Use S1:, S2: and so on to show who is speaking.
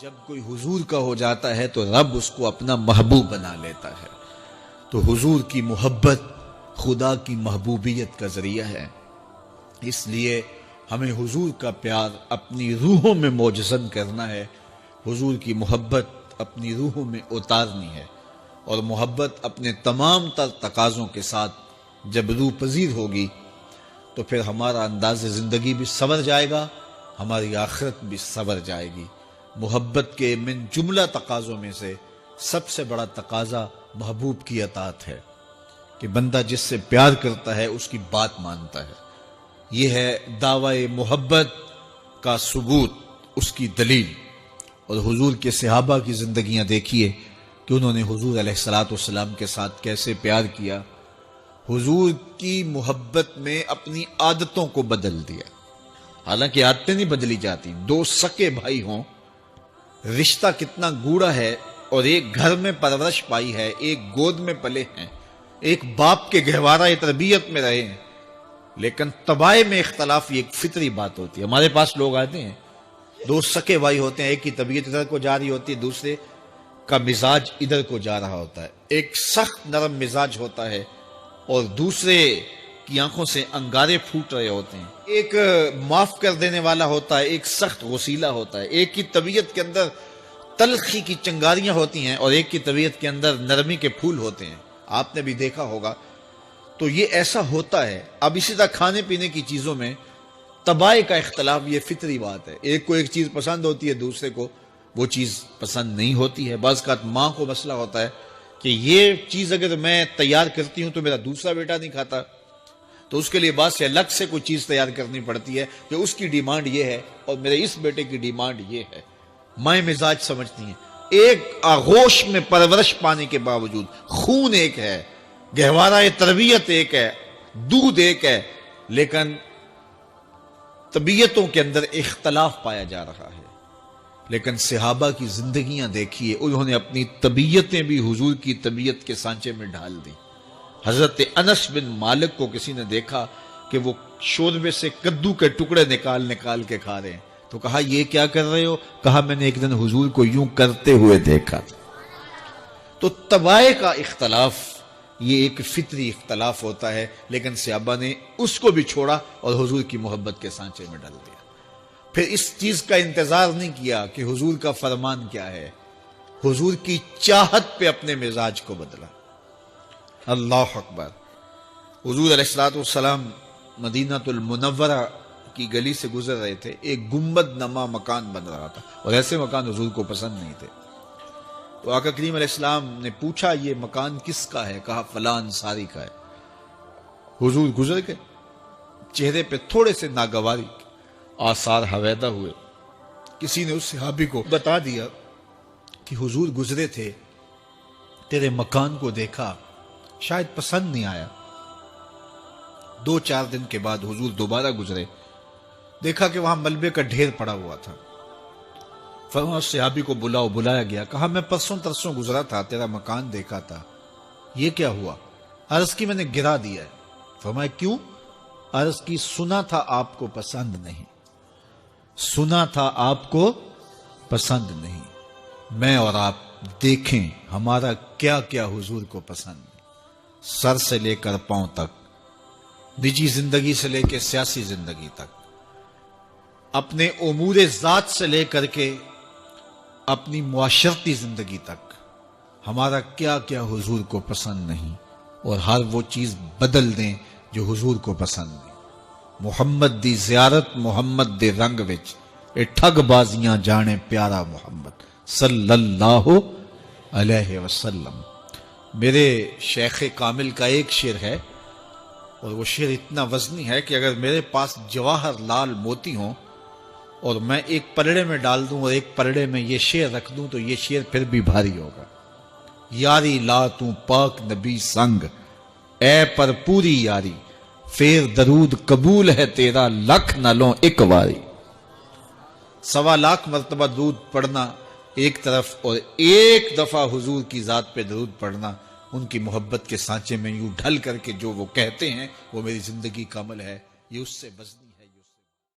S1: جب کوئی حضور کا ہو جاتا ہے تو رب اس کو اپنا محبوب بنا لیتا ہے. تو حضور کی محبت خدا کی محبوبیت کا ذریعہ ہے. اس لیے ہمیں حضور کا پیار اپنی روحوں میں موجزن کرنا ہے، حضور کی محبت اپنی روحوں میں اتارنی ہے، اور محبت اپنے تمام تر تقاضوں کے ساتھ جب روح پذیر ہوگی تو پھر ہمارا انداز زندگی بھی سنور جائے گا، ہماری آخرت بھی سنور جائے گی. محبت کے من جملہ تقاضوں میں سے سب سے بڑا تقاضا محبوب کی اطاعت ہے کہ بندہ جس سے پیار کرتا ہے اس کی بات مانتا ہے. یہ ہے دعوی محبت کا ثبوت، اس کی دلیل. اور حضور کے صحابہ کی زندگیاں دیکھیے کہ انہوں نے حضور علیہ السلام کے ساتھ کیسے پیار کیا. حضور کی محبت میں اپنی عادتوں کو بدل دیا. حالانکہ عادتیں نہیں بدلی جاتی. دو سکے بھائی ہوں، رشتہ کتنا گوڑا ہے، اور ایک گھر میں پرورش پائی ہے، ایک گود میں پلے ہیں، ایک باپ کے گہوارہ تربیت میں رہے ہیں، لیکن طباع میں اختلاف یہ ایک فطری بات ہوتی ہے. ہمارے پاس لوگ آتے ہیں، دو سکے بھائی ہوتے ہیں، ایک کی طبیعت ادھر کو جا رہی ہوتی ہے، دوسرے کا مزاج ادھر کو جا رہا ہوتا ہے. ایک سخت نرم مزاج ہوتا ہے اور دوسرے کی آنکھوں سے انگارے پھوٹ رہے ہوتے ہیں. ایک معاف کر دینے والا ہوتا ہے، ایک سخت غصیلا ہوتا ہے. ایک کی طبیعت کے اندر تلخی کی چنگاریاں ہوتی ہیں اور ایک کی طبیعت کے اندر نرمی کے پھول ہوتے ہیں. آپ نے بھی دیکھا ہوگا. تو یہ ایسا ہوتا ہے. اب اسی طرح کھانے پینے کی چیزوں میں طباع کا اختلاف یہ فطری بات ہے. ایک کو ایک چیز پسند ہوتی ہے، دوسرے کو وہ چیز پسند نہیں ہوتی ہے. بعض اوقات ماں کو مسئلہ ہوتا ہے کہ یہ چیز اگر میں تیار کرتی ہوں تو میرا دوسرا بیٹا نہیں کھاتا، تو اس کے لیے بعد سے الگ سے کوئی چیز تیار کرنی پڑتی ہے کہ اس کی ڈیمانڈ یہ ہے اور میرے اس بیٹے کی ڈیمانڈ یہ ہے. مائیں مزاج سمجھتی ہیں. ایک آغوش میں پرورش پانے کے باوجود خون ایک ہے، گہوارہ تربیت ایک ہے، دودھ ایک ہے، لیکن طبیعتوں کے اندر اختلاف پایا جا رہا ہے. لیکن صحابہ کی زندگیاں دیکھیے، انہوں نے اپنی طبیعتیں بھی حضور کی طبیعت کے سانچے میں ڈھال دی. حضرت انس بن مالک کو کسی نے دیکھا کہ وہ شوربے سے کدو کے ٹکڑے نکال کے کھا رہے ہیں، تو کہا یہ کیا کر رہے ہو؟ کہا میں نے ایک دن حضور کو یوں کرتے ہوئے دیکھا. تو طباع کا اختلاف یہ ایک فطری اختلاف ہوتا ہے، لیکن صحابہ نے اس کو بھی چھوڑا اور حضور کی محبت کے سانچے میں ڈال دیا. پھر اس چیز کا انتظار نہیں کیا کہ حضور کا فرمان کیا ہے، حضور کی چاہت پہ اپنے مزاج کو بدلا. اللہ اکبر. حضور علیہ السلام مدینہ المنورہ کی گلی سے گزر رہے تھے. ایک گنبد نما مکان بن رہا تھا اور ایسے مکان حضور کو پسند نہیں تھے. تو آقا کریم علیہ السلام نے پوچھا یہ مکان کس کا ہے؟ کہا فلاں انصاری کا ہے. حضور گزر گئے، چہرے پہ تھوڑے سے ناگواری آثار حویدہ ہوئے. کسی نے اس صحابی کو بتا دیا کہ حضور گزرے تھے، تیرے مکان کو دیکھا، شاید پسند نہیں آیا. 2-4 دن کے بعد حضور دوبارہ گزرے، دیکھا کہ وہاں ملبے کا ڈھیر پڑا ہوا تھا. فرمایا صحابی کو بلایا گیا. کہا میں پرسوں ترسوں گزرا تھا، تیرا مکان دیکھا تھا، یہ کیا ہوا؟ عرض کی میں نے گرا دیا ہے. فرمایا کیوں؟ عرض کی سنا تھا آپ کو پسند نہیں، سنا تھا آپ کو پسند نہیں. میں اور آپ دیکھیں ہمارا کیا کیا حضور کو پسند، سر سے لے کر پاؤں تک، نجی زندگی سے لے کے سیاسی زندگی تک، اپنے امور ذات سے لے کر کے اپنی معاشرتی زندگی تک، ہمارا کیا کیا حضور کو پسند نہیں، اور ہر وہ چیز بدل دیں جو حضور کو پسند نہیں. محمد دی زیارت محمد دے رنگ وچ، اے ٹھگ بازیاں جانے پیارا محمد صلی اللہ علیہ وسلم. میرے شیخ کامل کا ایک شعر ہے، اور وہ شعر اتنا وزنی ہے کہ اگر میرے پاس جواہر لال موتی ہوں اور میں ایک پلڑے میں ڈال دوں اور ایک پلڑے میں یہ شعر رکھ دوں تو یہ شعر پھر بھی بھاری ہوگا. یاری لا تو پاک نبی سنگ، اے پر پوری یاری، پھر درود قبول ہے تیرا لکھ نہ لوں ایک واری. 1.25 لاکھ مرتبہ درود پڑھنا ایک طرف، اور ایک دفعہ حضور کی ذات پہ درود پڑھنا، ان کی محبت کے سانچے میں یوں ڈھل کر کے جو وہ کہتے ہیں وہ میری زندگی کا عمل ہے، یہ اس سے وزنی